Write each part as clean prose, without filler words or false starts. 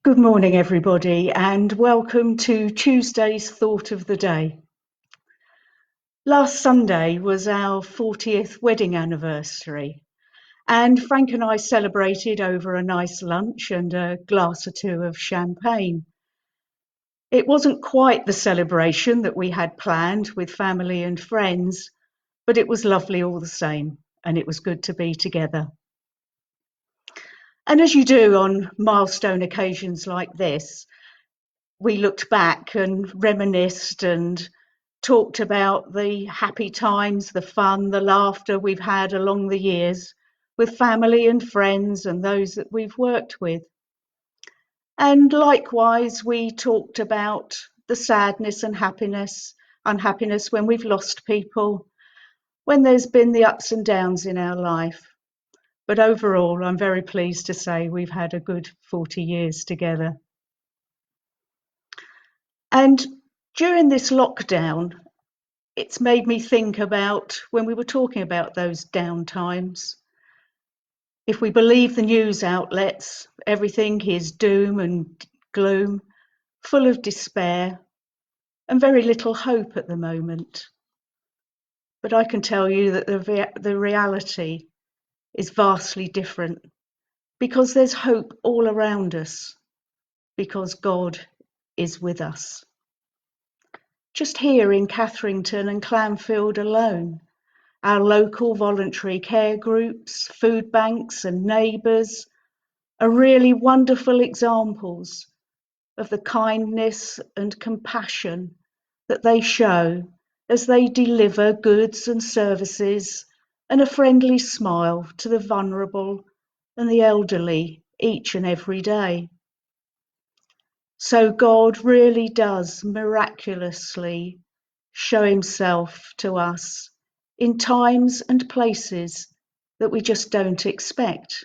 Good morning, everybody, and welcome to Tuesday's Thought of the Day. Last Sunday was our 40th wedding anniversary, and Frank and I celebrated over a nice lunch and a glass or two of champagne. It wasn't quite the celebration that we had planned with family and friends, but it was lovely all the same, and it was good to be together. And as you do on milestone occasions like this, we looked back and reminisced and talked about the happy times, the fun, the laughter we've had along the years with family and friends and those that we've worked with. And likewise, we talked about the sadness and unhappiness when we've lost people, when there's been the ups and downs in our life. But overall, I'm very pleased to say we've had a good 40 years together. And during this lockdown, it's made me think about when we were talking about those down times. If we believe the news outlets, everything is doom and gloom, full of despair, and very little hope at the moment. But I can tell you that the reality is vastly different, because there's hope all around us, because God is with us. Just here in Catherington and Clanfield alone, our local voluntary care groups, food banks and neighbours are really wonderful examples of the kindness and compassion that they show as they deliver goods and services and a friendly smile to the vulnerable and the elderly each and every day. So God really does miraculously show himself to us in times and places that we just don't expect.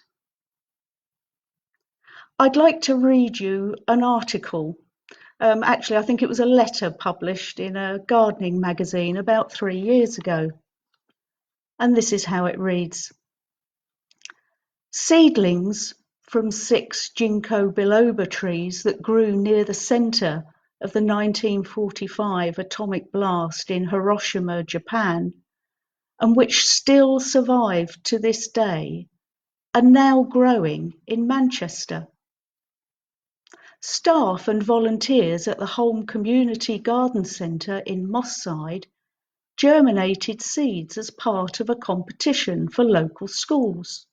I'd like to read you an article. Actually, I think it was a letter published in a gardening magazine about 3 years ago. And this is how it reads. Seedlings from 6 ginkgo biloba trees that grew near the center of the 1945 atomic blast in Hiroshima, Japan, and which still survive to this day, are now growing in Manchester. Staff and volunteers at the Holme Community Garden Centre in Moss Side germinated seeds as part of a competition for local schools.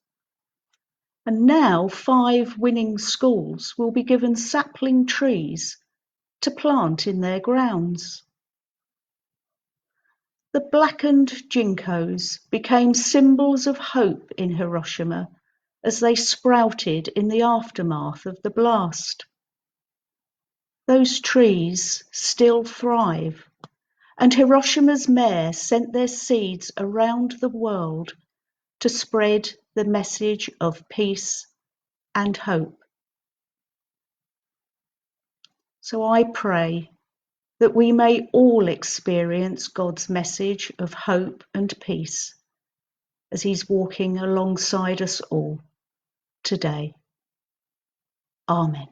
And now 5 winning schools will be given sapling trees to plant in their grounds. The blackened ginkgos became symbols of hope in Hiroshima as they sprouted in the aftermath of the blast. Those trees still thrive, and Hiroshima's mayor sent their seeds around the world to spread the message of peace and hope. So I pray that we may all experience God's message of hope and peace as he's walking alongside us all today. Amen.